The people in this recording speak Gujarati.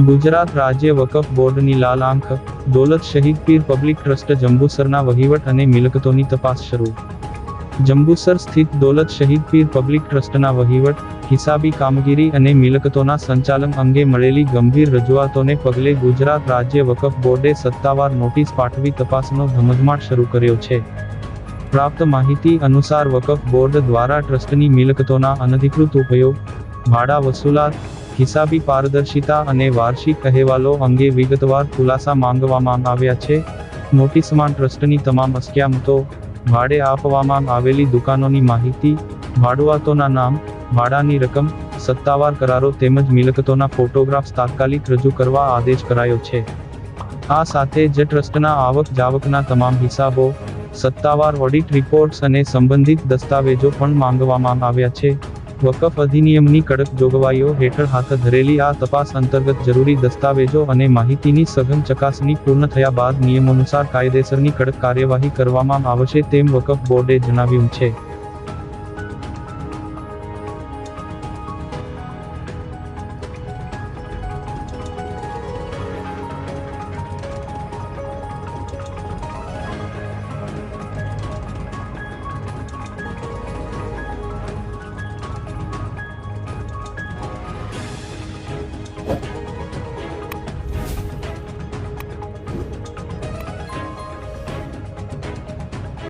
ગુજરાત રાજ્ય વકફ બોર્ડની લાલ આંખ, દૌલત શહીદ પીર પબ્લિક ટ્રસ્ટ જંબુસરના વહીવટ અને મિલકતોની તપાસ શરૂ. જંબુસર સ્થિત દૌલત શહીદ પીર પબ્લિક ટ્રસ્ટના વહીવટ, હિસાબી કામગીરી અને મિલકતોના સંચાલન અંગે મળેલી ગંભીર રજૂઆતોને પગલે ગુજરાત રાજ્ય વકફ બોર્ડે સત્તાવાર નોટિસ પાઠવી તપાસનો ધમધમાટ શરૂ કર્યો છે. પ્રાપ્ત માહિતી અનુસાર વકફ બોર્ડ દ્વારા ટ્રસ્ટની મિલકતોના અનધિકૃત ઉપયોગ, ભાડા વસૂલાત, હિસાબી પારદર્શિતા અને વાર્ષિક અહેવાલો અંગે વિગતવાર ખુલાસા માંગવામાં આવ્યા છે. નોટિસમાં ટ્રસ્ટની તમામ અસ્ક્યામતો, ભાડે આપવામાં આવેલી દુકાનોની માહિતી, ભાડુઆતોના નામ, ભાડાની રકમ, સત્તાવાર કરારો તેમજ મિલકતોના ફોટોગ્રાફ્સ તાત્કાલિક રજૂ કરવા આદેશ કરાયો છે. આ સાથે જ ટ્રસ્ટના આવક જાવકના તમામ હિસાબો, સત્તાવાર ઓડિટ રિપોર્ટ્સ અને સંબંધિત દસ્તાવેજો પણ માંગવામાં આવ્યા છે. વકફ અધિનિયમની કડક જોગવાઈઓ હેઠળ હાથ ધરેલી આ તપાસ અંતર્ગત જરૂરી દસ્તાવેજો અને માહિતીની સઘન ચકાસણી પૂર્ણ થયા બાદ નિયમોનુસાર કાયદેસરની કડક કાર્યવાહી કરવામાં આવશે તેમ વકફ બોર્ડે જણાવ્યું છે.